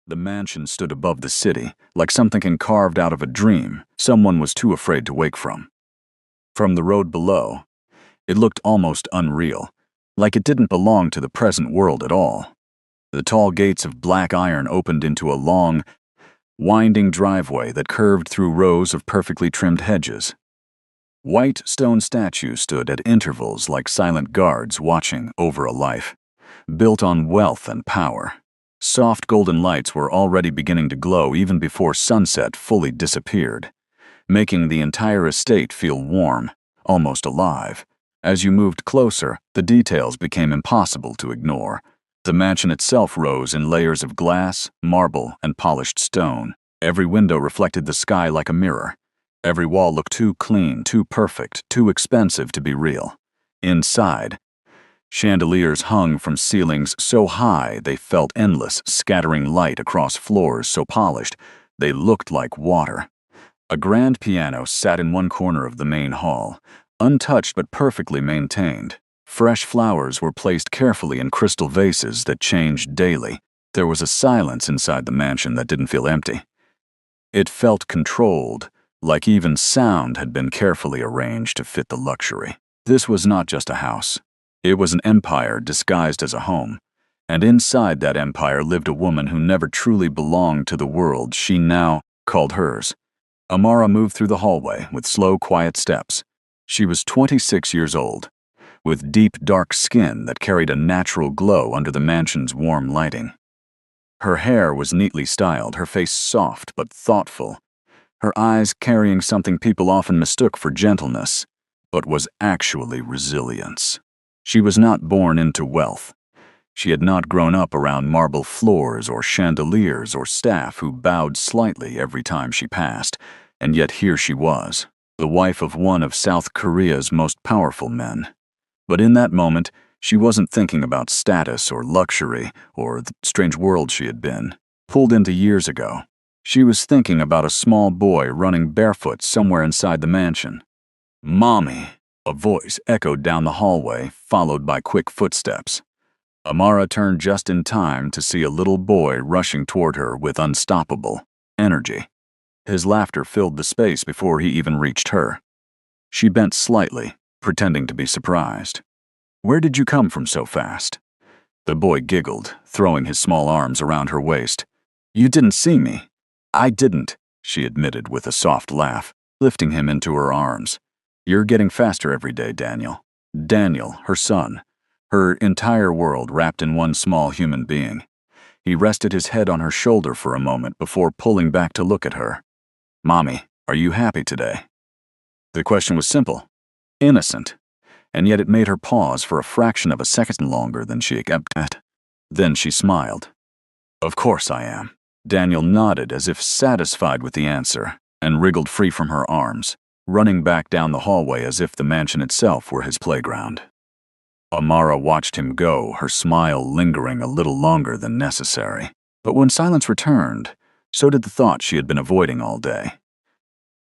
The mansion stood above the city, like something carved out of a dream someone was too afraid to wake from. From the road below, it looked almost unreal, like it didn't belong to the present world at all. The tall gates of black iron opened into a long, winding driveway that curved through rows of perfectly trimmed hedges. White stone statues stood at intervals like silent guards watching over a life, built on wealth and power. Soft golden lights were already beginning to glow even before sunset fully disappeared, making the entire estate feel warm, almost alive. As you moved closer, the details became impossible to ignore. The mansion itself rose in layers of glass, marble, and polished stone. Every window reflected the sky like a mirror. Every wall looked too clean, too perfect, too expensive to be real. Inside, chandeliers hung from ceilings so high they felt endless, scattering light across floors so polished they looked like water. A grand piano sat in one corner of the main hall, untouched but perfectly maintained. Fresh flowers were placed carefully in crystal vases that changed daily. There was a silence inside the mansion that didn't feel empty. It felt controlled, like even sound had been carefully arranged to fit the luxury. This was not just a house. It was an empire disguised as a home, and inside that empire lived a woman who never truly belonged to the world she now called hers. Amara moved through the hallway with slow, quiet steps. She was 26 years old, with deep, dark skin that carried a natural glow under the mansion's warm lighting. Her hair was neatly styled, her face soft but thoughtful, her eyes carrying something people often mistook for gentleness, but was actually resilience. She was not born into wealth. She had not grown up around marble floors or chandeliers or staff who bowed slightly every time she passed, and yet here she was, the wife of one of South Korea's most powerful men. But in that moment, she wasn't thinking about status or luxury or the strange world she had been, pulled into years ago. She was thinking about a small boy running barefoot somewhere inside the mansion. "Mommy," a voice echoed down the hallway, followed by quick footsteps. Amara turned just in time to see a little boy rushing toward her with unstoppable energy. His laughter filled the space before he even reached her. She bent slightly, pretending to be surprised. "Where did you come from so fast?" The boy giggled, throwing his small arms around her waist. "You didn't see me." "I didn't," she admitted with a soft laugh, lifting him into her arms. "You're getting faster every day, Daniel." Daniel, her son, her entire world wrapped in one small human being. He rested his head on her shoulder for a moment before pulling back to look at her. "Mommy, are you happy today?" The question was simple, innocent, and yet it made her pause for a fraction of a second longer than she expected. Then she smiled. "Of course I am." Daniel nodded as if satisfied with the answer and wriggled free from her arms, running back down the hallway as if the mansion itself were his playground. Amara watched him go, her smile lingering a little longer than necessary. But when silence returned, so did the thought she had been avoiding all day.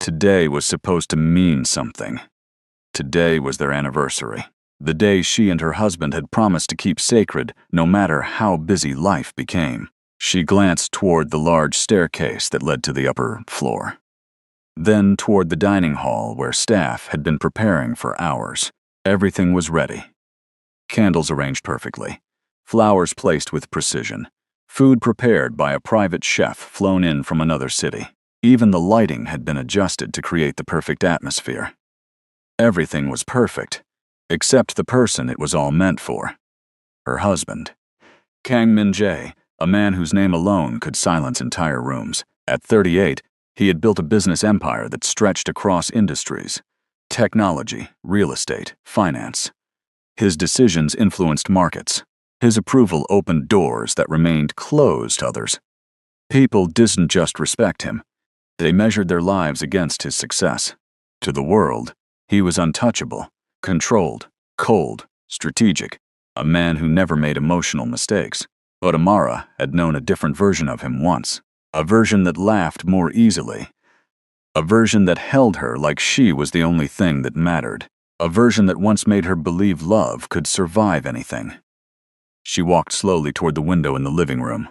Today was supposed to mean something. Today was their anniversary, the day she and her husband had promised to keep sacred no matter how busy life became. She glanced toward the large staircase that led to the upper floor, then toward the dining hall where staff had been preparing for hours. Everything was ready. Candles arranged perfectly, flowers placed with precision, food prepared by a private chef flown in from another city. Even the lighting had been adjusted to create the perfect atmosphere. Everything was perfect, except the person it was all meant for. Her husband. Kang Min-jae, a man whose name alone could silence entire rooms. At 38, he had built a business empire that stretched across industries: technology, real estate, finance. His decisions influenced markets. His approval opened doors that remained closed to others. People didn't just respect him. They measured their lives against his success. To the world, he was untouchable, controlled, cold, strategic, a man who never made emotional mistakes. But Amara had known a different version of him once, a version that laughed more easily, a version that held her like she was the only thing that mattered, a version that once made her believe love could survive anything. She walked slowly toward the window in the living room.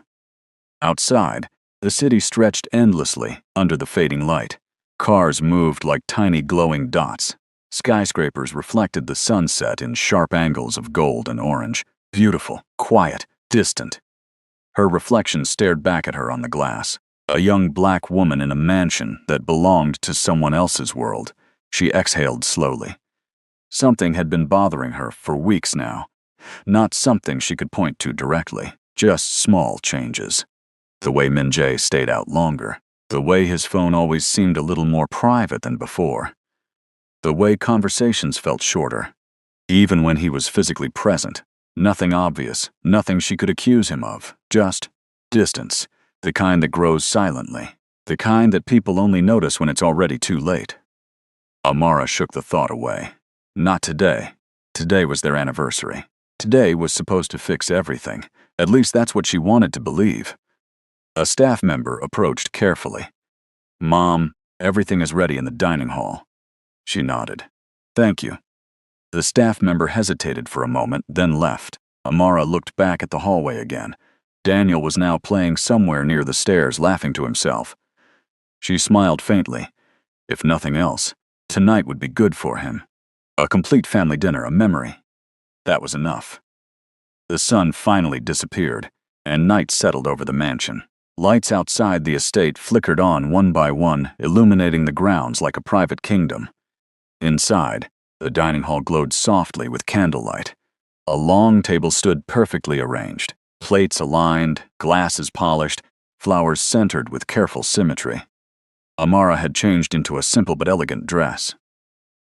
Outside, the city stretched endlessly under the fading light. Cars moved like tiny glowing dots. Skyscrapers reflected the sunset in sharp angles of gold and orange. Beautiful, quiet, distant. Her reflection stared back at her on the glass. A young black woman in a mansion that belonged to someone else's world. She exhaled slowly. Something had been bothering her for weeks now. Not something she could point to directly, just small changes. The way Min-jae stayed out longer. The way his phone always seemed a little more private than before. The way conversations felt shorter. Even when he was physically present. Nothing obvious, nothing she could accuse him of. Just distance. The kind that grows silently. The kind that people only notice when it's already too late. Amara shook the thought away. Not today. Today was their anniversary. Today was supposed to fix everything. At least that's what she wanted to believe. A staff member approached carefully. "Mom, everything is ready in the dining hall." She nodded. "Thank you." The staff member hesitated for a moment, then left. Amara looked back at the hallway again. Daniel was now playing somewhere near the stairs, laughing to himself. She smiled faintly. If nothing else, tonight would be good for him. A complete family dinner, a memory. That was enough. The sun finally disappeared, and night settled over the mansion. Lights outside the estate flickered on one by one, illuminating the grounds like a private kingdom. Inside, the dining hall glowed softly with candlelight. A long table stood perfectly arranged, plates aligned, glasses polished, flowers centered with careful symmetry. Amara had changed into a simple but elegant dress.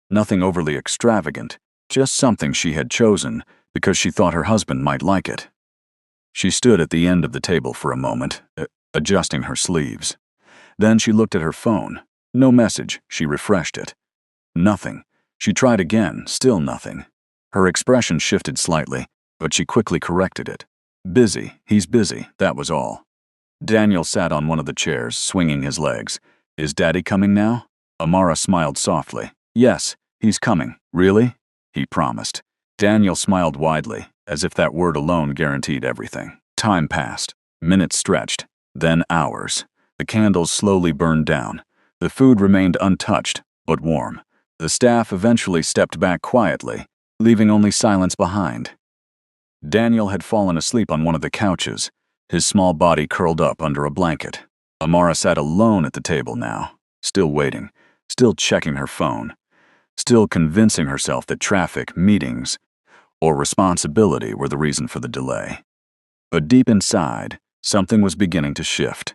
Nothing overly extravagant, just something she had chosen because she thought her husband might like it. She stood at the end of the table for a moment, adjusting her sleeves. Then she looked at her phone. No message. She refreshed it. Nothing. She tried again, still nothing. Her expression shifted slightly, but she quickly corrected it. Busy. He's busy. That was all. Daniel sat on one of the chairs, swinging his legs. Is Daddy coming now? Amara smiled softly. Yes, he's coming. Really? He promised. Daniel smiled widely, as if that word alone guaranteed everything. Time passed. Minutes stretched. Then hours. The candles slowly burned down. The food remained untouched, but warm. The staff eventually stepped back quietly, leaving only silence behind. Daniel had fallen asleep on one of the couches, his small body curled up under a blanket. Amara sat alone at the table now, still waiting, still checking her phone, still convincing herself that traffic, meetings, or responsibility were the reason for the delay. But deep inside, something was beginning to shift.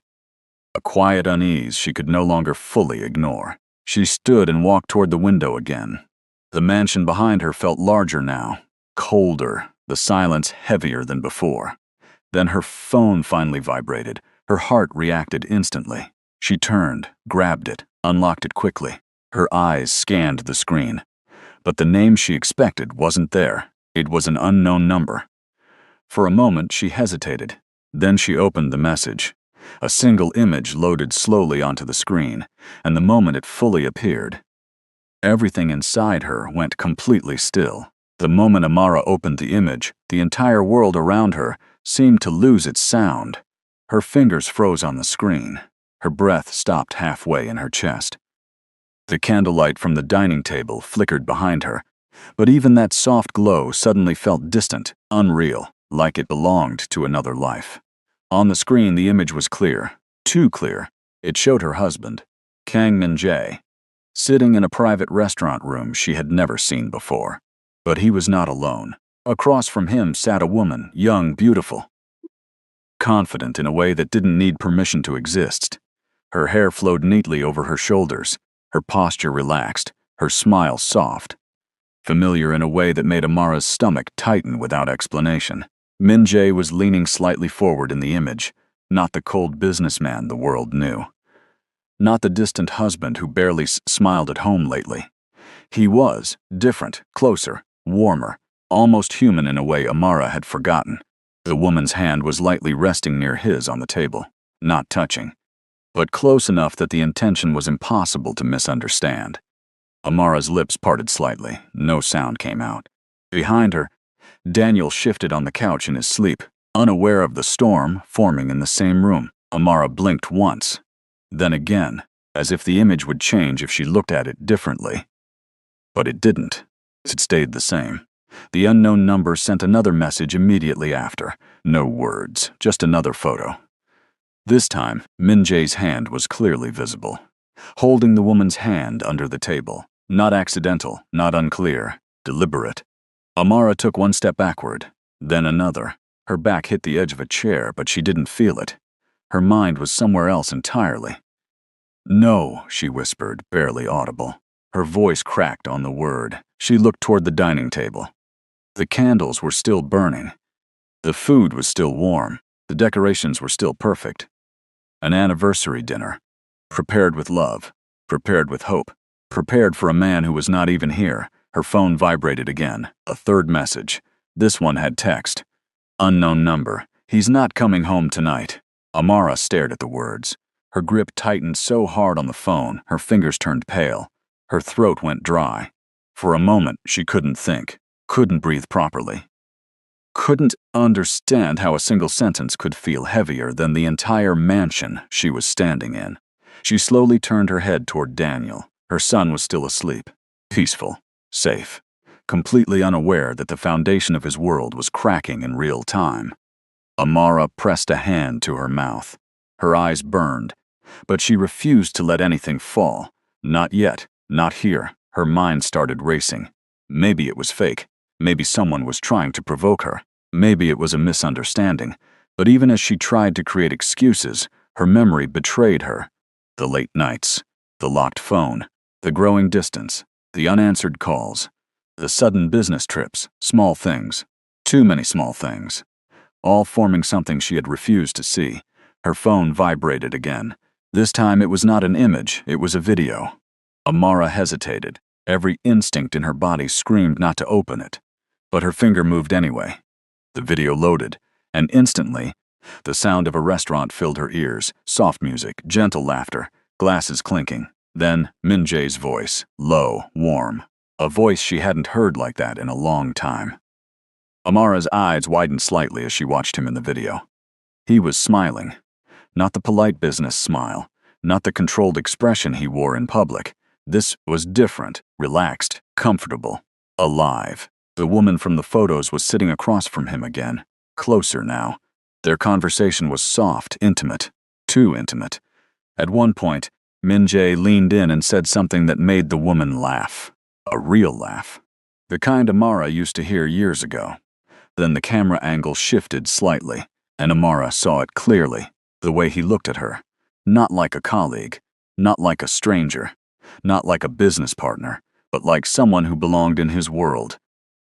A quiet unease she could no longer fully ignore. She stood and walked toward the window again. The mansion behind her felt larger now, colder, the silence heavier than before. Then her phone finally vibrated. Her heart reacted instantly. She turned, grabbed it, unlocked it quickly. Her eyes scanned the screen. But the name she expected wasn't there. It was an unknown number. For a moment, she hesitated. Then she opened the message. A single image loaded slowly onto the screen, and the moment it fully appeared, everything inside her went completely still. The moment Amara opened the image, the entire world around her seemed to lose its sound. Her fingers froze on the screen. Her breath stopped halfway in her chest. The candlelight from the dining table flickered behind her, but even that soft glow suddenly felt distant, unreal, like it belonged to another life. On the screen, the image was clear, too clear. It showed her husband, Kang Min-jae, sitting in a private restaurant room she had never seen before. But he was not alone. Across from him sat a woman, young, beautiful, confident in a way that didn't need permission to exist. Her hair flowed neatly over her shoulders, her posture relaxed, her smile soft. Familiar in a way that made Amara's stomach tighten without explanation. Min-jae was leaning slightly forward in the image, not the cold businessman the world knew. Not the distant husband who barely smiled at home lately. He was different, closer, warmer, almost human in a way Amara had forgotten. The woman's hand was lightly resting near his on the table, not touching, but close enough that the intention was impossible to misunderstand. Amara's lips parted slightly. No sound came out. Behind her, Daniel shifted on the couch in his sleep, unaware of the storm forming in the same room. Amara blinked once, then again, as if the image would change if she looked at it differently. But it didn't. It stayed the same. The unknown number sent another message immediately after. No words, just another photo. This time, Min Jae's hand was clearly visible, holding the woman's hand under the table. Not accidental, not unclear, deliberate. Amara took one step backward, then another. Her back hit the edge of a chair, but she didn't feel it. Her mind was somewhere else entirely. "No," she whispered, barely audible. Her voice cracked on the word. She looked toward the dining table. The candles were still burning. The food was still warm. The decorations were still perfect. An anniversary dinner. Prepared with love. Prepared with hope. Prepared for a man who was not even here. Her phone vibrated again. A third message. This one had text. Unknown number. He's not coming home tonight. Amara stared at the words. Her grip tightened so hard on the phone, her fingers turned pale. Her throat went dry. For a moment, she couldn't think, couldn't breathe properly. Couldn't understand how a single sentence could feel heavier than the entire mansion she was standing in. She slowly turned her head toward Daniel. Her son was still asleep, peaceful, safe, completely unaware that the foundation of his world was cracking in real time. Amara pressed a hand to her mouth. Her eyes burned, but she refused to let anything fall. Not yet, not here. Her mind started racing. Maybe it was fake. Maybe someone was trying to provoke her. Maybe it was a misunderstanding. But even as she tried to create excuses, her memory betrayed her. The late nights, the locked phone, the growing distance, the unanswered calls, the sudden business trips, small things, too many small things, all forming something she had refused to see. Her phone vibrated again. This time it was not an image, it was a video. Amara hesitated. Every instinct in her body screamed not to open it. But her finger moved anyway. The video loaded, and instantly, the sound of a restaurant filled her ears. Soft music, gentle laughter, glasses clinking. Then Min Jae's voice, low, warm. A voice she hadn't heard like that in a long time. Amara's eyes widened slightly as she watched him in the video. He was smiling. Not the polite business smile, not the controlled expression he wore in public. This was different, relaxed, comfortable, alive. The woman from the photos was sitting across from him again, closer now. Their conversation was soft, intimate, too intimate. At one point, Min Jae leaned in and said something that made the woman laugh. A real laugh. The kind Amara used to hear years ago. Then the camera angle shifted slightly, and Amara saw it clearly, the way he looked at her. Not like a colleague, not like a stranger, not like a business partner, but like someone who belonged in his world.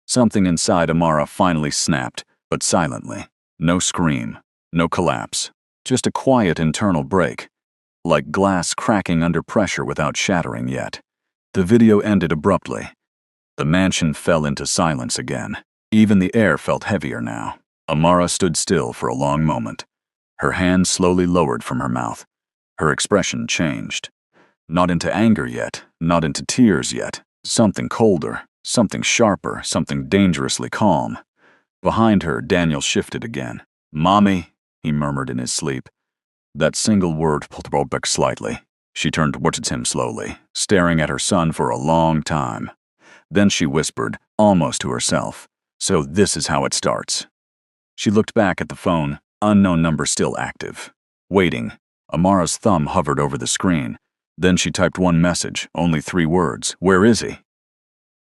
Something inside Amara finally snapped, but silently. No scream, no collapse, just a quiet internal break, like glass cracking under pressure without shattering yet. The video ended abruptly. The mansion fell into silence again. Even the air felt heavier now. Amara stood still for a long moment. Her hand slowly lowered from her mouth. Her expression changed. Not into anger yet, not into tears yet. Something colder, something sharper, something dangerously calm. Behind her, Daniel shifted again. "Mommy," he murmured in his sleep. That single word pulled her back slightly. She turned towards him slowly, staring at her son for a long time. Then she whispered, almost to herself, "So this is how it starts." She looked back at the phone, unknown number still active. Waiting. Amara's thumb hovered over the screen. Then she typed one message, only 3 words, "Where is he?"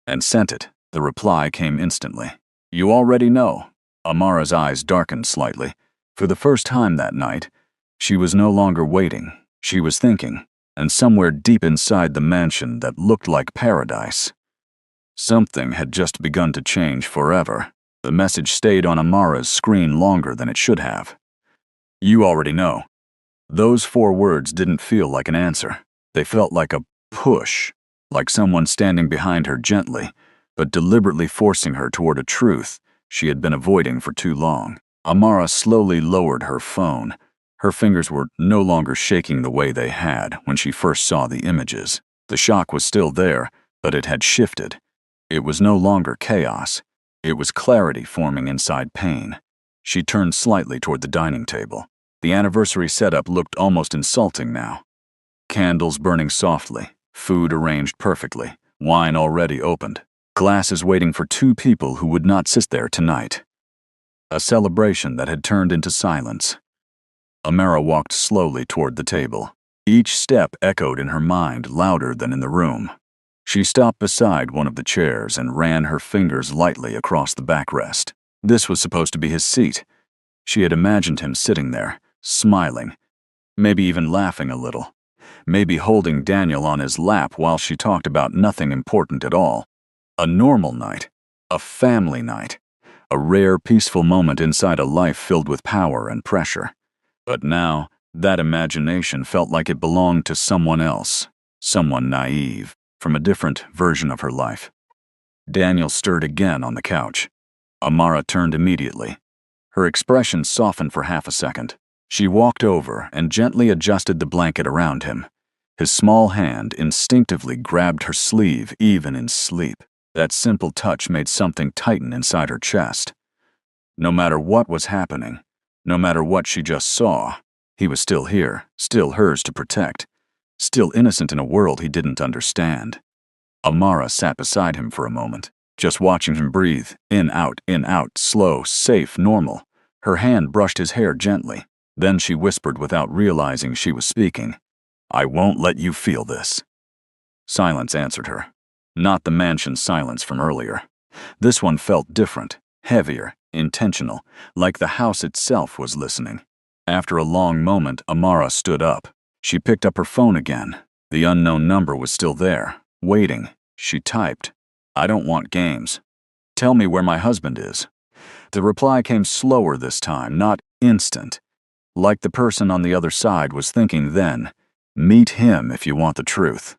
And sent it. The reply came instantly. "You already know." Amara's eyes darkened slightly. For the first time that night, she was no longer waiting. She was thinking, and somewhere deep inside the mansion that looked like paradise, something had just begun to change forever. The message stayed on Amara's screen longer than it should have. "You already know." Those 4 words didn't feel like an answer. They felt like a push, like someone standing behind her gently, but deliberately forcing her toward a truth she had been avoiding for too long. Amara slowly lowered her phone. Her fingers were no longer shaking the way they had when she first saw the images. The shock was still there, but it had shifted. It was no longer chaos. It was clarity forming inside pain. She turned slightly toward the dining table. The anniversary setup looked almost insulting now. Candles burning softly, food arranged perfectly, wine already opened, glasses waiting for two people who would not sit there tonight. A celebration that had turned into silence. Amara walked slowly toward the table. Each step echoed in her mind louder than in the room. She stopped beside one of the chairs and ran her fingers lightly across the backrest. This was supposed to be his seat. She had imagined him sitting there, smiling, maybe even laughing a little, maybe holding Daniel on his lap while she talked about nothing important at all. A normal night, a family night, a rare, peaceful moment inside a life filled with power and pressure. But now, that imagination felt like it belonged to someone else, someone naive, from a different version of her life. Daniel stirred again on the couch. Amara turned immediately. Her expression softened for half a second. She walked over and gently adjusted the blanket around him. His small hand instinctively grabbed her sleeve even in sleep. That simple touch made something tighten inside her chest. No matter what was happening, no matter what she just saw, he was still here, still hers to protect, still innocent in a world he didn't understand. Amara sat beside him for a moment, just watching him breathe, in, out, slow, safe, normal. Her hand brushed his hair gently. Then she whispered without realizing she was speaking, "I won't let you feel this." Silence answered her. Not the mansion silence from earlier. This one felt different, heavier, intentional, like the house itself was listening. After a long moment, Amara stood up. She picked up her phone again. The unknown number was still there, waiting. She typed, "I don't want games. Tell me where my husband is." The reply came slower this time, not instant. Like the person on the other side was thinking then, meet him if you want the truth.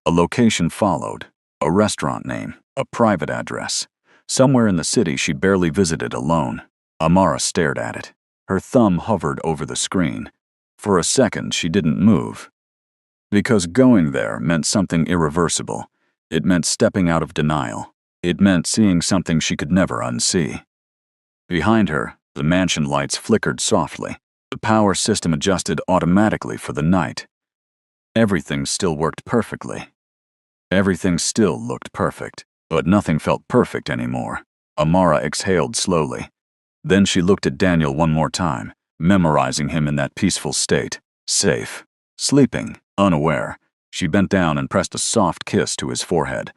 A location followed, a restaurant name, a private address. Somewhere in the city she barely visited alone. Amara stared at it. Her thumb hovered over the screen. For a second she didn't move. Because going there meant something irreversible. It meant stepping out of denial. It meant seeing something she could never unsee. Behind her, the mansion lights flickered softly. The power system adjusted automatically for the night. Everything still worked perfectly. Everything still looked perfect, but nothing felt perfect anymore. Amara exhaled slowly. Then she looked at Daniel one more time, memorizing him in that peaceful state. Safe. Sleeping. Unaware. She bent down and pressed a soft kiss to his forehead.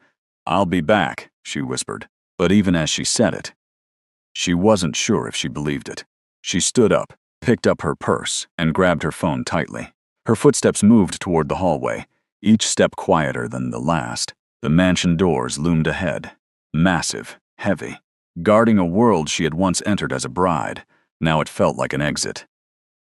"I'll be back," she whispered. But even as she said it, she wasn't sure if she believed it. She stood up, picked up her purse, and grabbed her phone tightly. Her footsteps moved toward the hallway, each step quieter than the last. The mansion doors loomed ahead, massive, heavy, guarding a world she had once entered as a bride. Now it felt like an exit.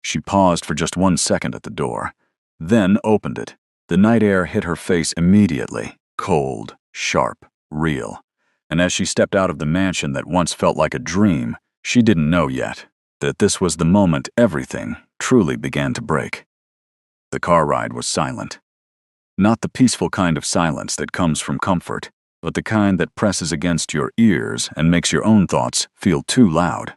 She paused for just 1 second at the door, then opened it. The night air hit her face immediately, cold, sharp, real. And as she stepped out of the mansion that once felt like a dream, she didn't know yet that this was the moment everything truly began to break. The car ride was silent. Not the peaceful kind of silence that comes from comfort, but the kind that presses against your ears and makes your own thoughts feel too loud.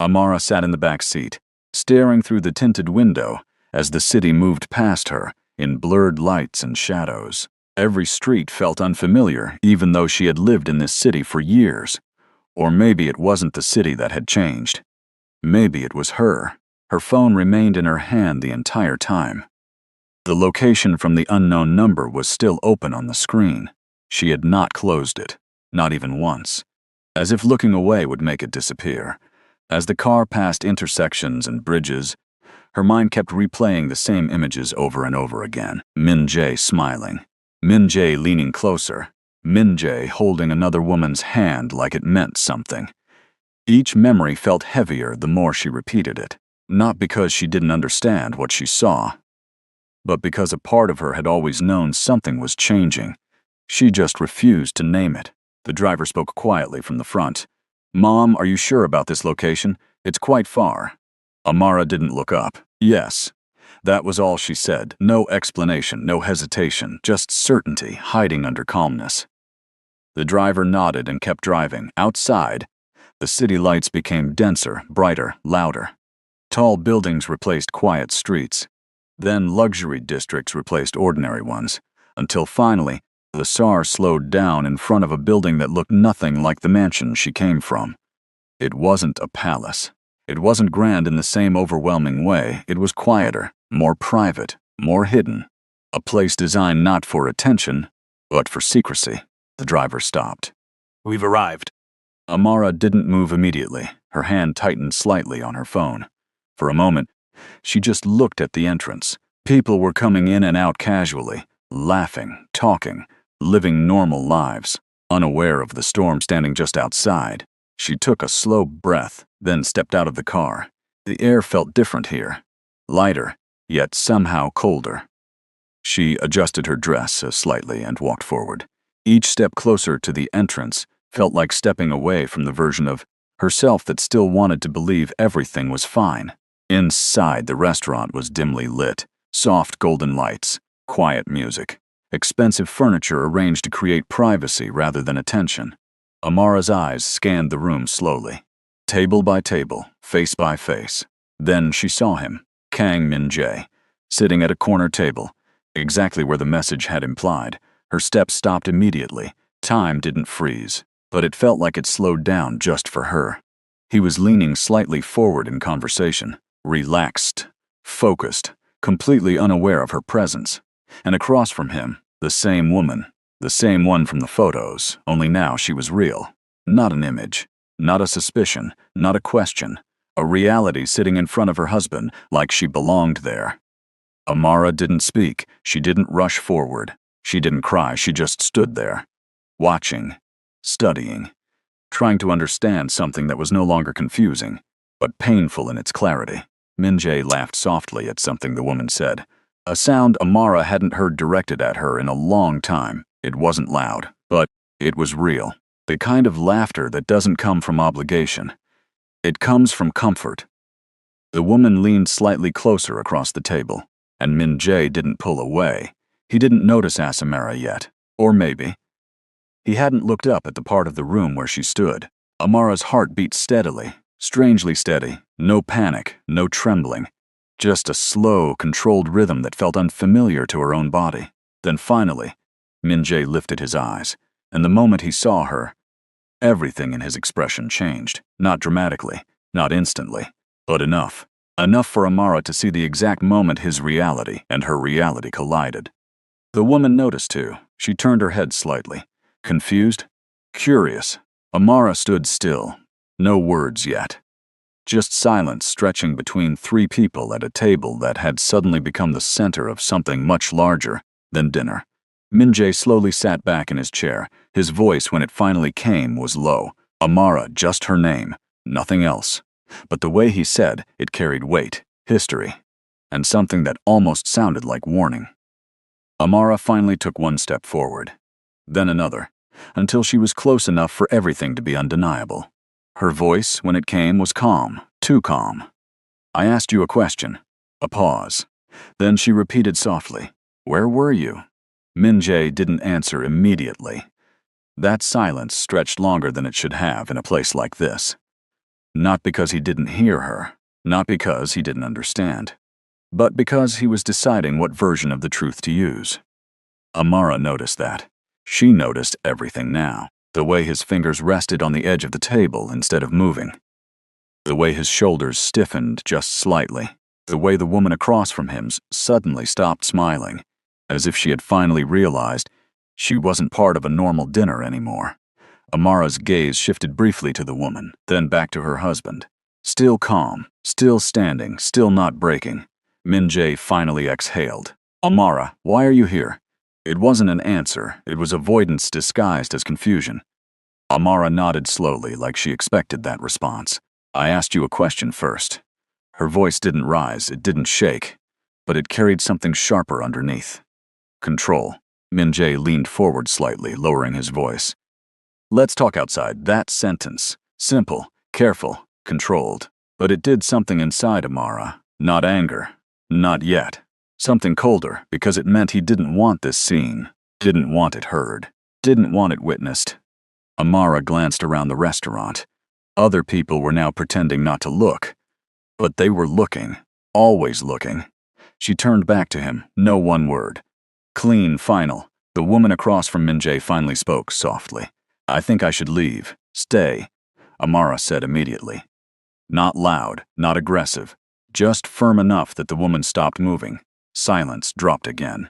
Amara sat in the back seat, staring through the tinted window as the city moved past her in blurred lights and shadows. Every street felt unfamiliar, even though she had lived in this city for years. Or maybe it wasn't the city that had changed. Maybe it was her. Her phone remained in her hand the entire time. The location from the unknown number was still open on the screen. She had not closed it, not even once, as if looking away would make it disappear. As the car passed intersections and bridges, her mind kept replaying the same images over and over again. Min Jae smiling. Min Jae leaning closer. Min Jae holding another woman's hand like it meant something. Each memory felt heavier the more she repeated it, not because she didn't understand what she saw, but because a part of her had always known something was changing. She just refused to name it. The driver spoke quietly from the front. "Mom, are you sure about this location? It's quite far." Amara didn't look up. Yes. That was all she said. No explanation, no hesitation, just certainty hiding under calmness. The driver nodded and kept driving. Outside, The city lights became denser, brighter, louder. Tall buildings replaced quiet streets. Then luxury districts replaced ordinary ones, until finally, the SAR slowed down in front of a building that looked nothing like the mansion she came from. It wasn't a palace. It wasn't grand in the same overwhelming way. It was quieter, more private, more hidden. A place designed not for attention, but for secrecy. The driver stopped. "We've arrived." Amara didn't move immediately. Her hand tightened slightly on her phone. For a moment, she just looked at the entrance. People were coming in and out casually, laughing, talking, living normal lives, unaware of the storm standing just outside. She took a slow breath, then stepped out of the car. The air felt different here, lighter, yet somehow colder. She adjusted her dress slightly and walked forward. Each step closer to the entrance felt like stepping away from the version of herself that still wanted to believe everything was fine. Inside, the restaurant was dimly lit, soft golden lights, quiet music, expensive furniture arranged to create privacy rather than attention. Amara's eyes scanned the room slowly, table by table, face by face. Then she saw him, Kang Min-jae, sitting at a corner table, exactly where the message had implied. Her steps stopped immediately. Time didn't freeze, but it felt like it slowed down just for her. He was leaning slightly forward in conversation, relaxed, focused, completely unaware of her presence. And across from him, the same woman, the same one from the photos, only now she was real. Not an image, not a suspicion, not a question. A reality sitting in front of her husband like she belonged there. Amara didn't speak. She didn't rush forward. She didn't cry. She just stood there, watching, studying, trying to understand something that was no longer confusing, but painful in its clarity. Min-jae laughed softly at something the woman said, a sound Amara hadn't heard directed at her in a long time. It wasn't loud, but it was real. The kind of laughter that doesn't come from obligation. It comes from comfort. The woman leaned slightly closer across the table, and Min-jae didn't pull away. He didn't notice Asamara yet, or maybe. He hadn't looked up at the part of the room where she stood. Amara's heart beat steadily, strangely steady, no panic, no trembling. Just a slow, controlled rhythm that felt unfamiliar to her own body. Then finally, Min-jae lifted his eyes, and the moment he saw her, everything in his expression changed. Not dramatically, not instantly, but enough. Enough for Amara to see the exact moment his reality and her reality collided. The woman noticed too. She turned her head slightly. Confused? Curious. Amara stood still. No words yet. Just silence stretching between three people at a table that had suddenly become the center of something much larger than dinner. Min-jae slowly sat back in his chair. His voice, when it finally came, was low. Amara, just her name, nothing else. But the way he said it carried weight, history, and something that almost sounded like warning. Amara finally took one step forward, then another, until she was close enough for everything to be undeniable. Her voice, when it came, was calm, too calm. I asked you a question. A pause. Then she repeated softly, "Where were you?" Min-jae didn't answer immediately. That silence stretched longer than it should have in a place like this. Not because he didn't hear her, not because he didn't understand, but because he was deciding what version of the truth to use. Amara noticed that. She noticed everything now. The way his fingers rested on the edge of the table instead of moving. The way his shoulders stiffened just slightly. The way the woman across from him suddenly stopped smiling, as if she had finally realized she wasn't part of a normal dinner anymore. Amara's gaze shifted briefly to the woman, then back to her husband. Still calm, still standing, still not breaking. Min-jae finally exhaled. "Amara, why are you here?" It wasn't an answer. It was avoidance disguised as confusion. Amara nodded slowly, like she expected that response. "I asked you a question first." Her voice didn't rise, it didn't shake, but it carried something sharper underneath. Control. Min-jae leaned forward slightly, lowering his voice. "Let's talk outside." That sentence. Simple, careful, controlled. But it did something inside Amara. Not anger. Not yet. Something colder, because it meant he didn't want this seen. Didn't want it heard. Didn't want it witnessed. Amara glanced around the restaurant. Other people were now pretending not to look. But they were looking, always looking. She turned back to him, no one word. Clean, final. The woman across from Min-jae finally spoke softly. "I think I should leave. Stay," Amara said immediately. Not loud, not aggressive, just firm enough that the woman stopped moving. Silence dropped again.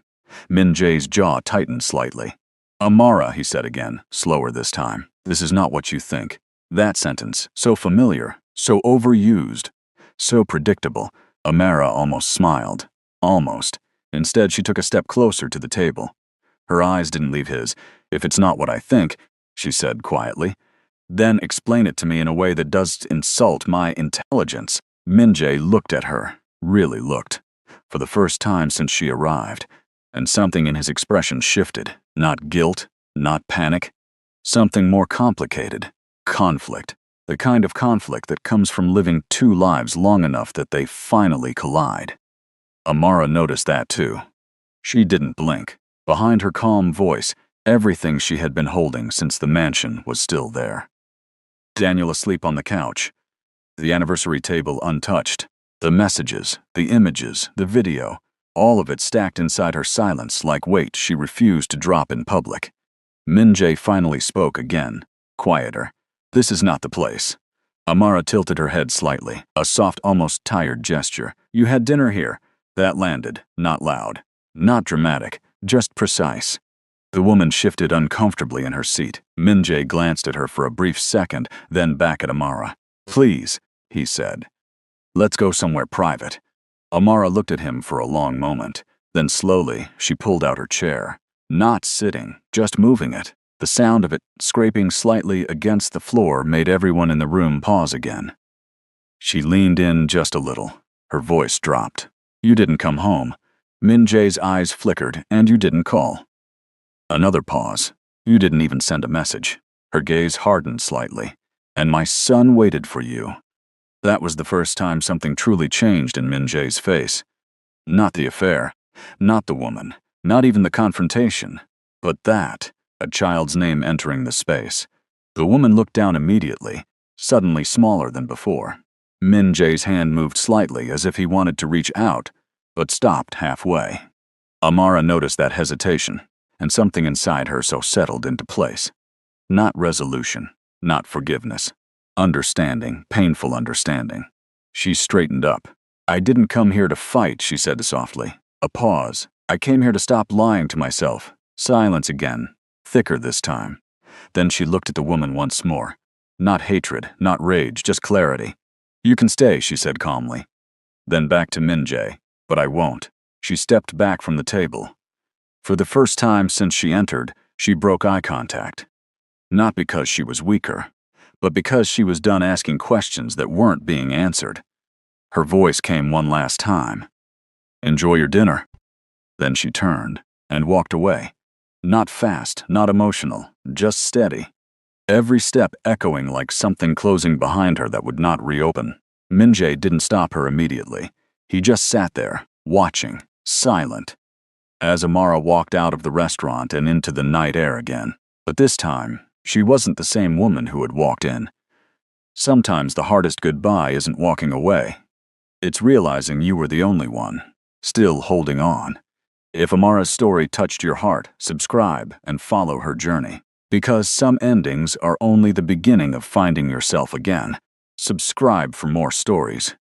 Min-jae's jaw tightened slightly. "Amara," he said again, slower this time. "This is not what you think." That sentence, so familiar, so overused, so predictable, Amara almost smiled. Almost. Instead, she took a step closer to the table. Her eyes didn't leave his. "If it's not what I think," she said quietly, "then explain it to me in a way that doesn't insult my intelligence." Min-jae looked at her, really looked, for the first time since she arrived, and something in his expression shifted. Not guilt, not panic. Something more complicated. Conflict. The kind of conflict that comes from living two lives long enough that they finally collide. Amara noticed that too. She didn't blink. Behind her calm voice, everything she had been holding since the mansion was still there. Daniel asleep on the couch. The anniversary table untouched. The messages, the images, the video, all of it stacked inside her silence like weight she refused to drop in public. Min-jae finally spoke again, quieter. "This is not the place." Amara tilted her head slightly, a soft, almost tired gesture. "You had dinner here." That landed, not loud, not dramatic, just precise. The woman shifted uncomfortably in her seat. Min-jae glanced at her for a brief second, then back at Amara. "Please," he said. "Let's go somewhere private." Amara looked at him for a long moment. Then slowly, she pulled out her chair. Not sitting, just moving it. The sound of it scraping slightly against the floor made everyone in the room pause again. She leaned in just a little. Her voice dropped. "You didn't come home." Min-jae's eyes flickered, "And you didn't call." Another pause. "You didn't even send a message." Her gaze hardened slightly. "And my son waited for you." That was the first time something truly changed in Min-jae's face. Not the affair, not the woman, not even the confrontation, but that, a child's name entering the space. The woman looked down immediately, suddenly smaller than before. Min-jae's hand moved slightly as if he wanted to reach out, but stopped halfway. Amara noticed that hesitation, and something inside her so settled into place. Not resolution, not forgiveness. Understanding, painful understanding. She straightened up. "I didn't come here to fight," she said softly. A pause. "I came here to stop lying to myself." Silence again, thicker this time. Then she looked at the woman once more. Not hatred, not rage, just clarity. "You can stay," she said calmly. Then back to Min-jae. "But I won't." She stepped back from the table. For the first time since she entered, she broke eye contact. Not because she was weaker, but because she was done asking questions that weren't being answered. Her voice came one last time. "Enjoy your dinner." Then she turned and walked away. Not fast, not emotional, just steady. Every step echoing like something closing behind her that would not reopen. Min-jae didn't stop her immediately. He just sat there, watching, silent, as Amara walked out of the restaurant and into the night air again. But this time, she wasn't the same woman who had walked in. Sometimes the hardest goodbye isn't walking away. It's realizing you were the only one, still holding on. If Amara's story touched your heart, subscribe and follow her journey. Because some endings are only the beginning of finding yourself again. Subscribe for more stories.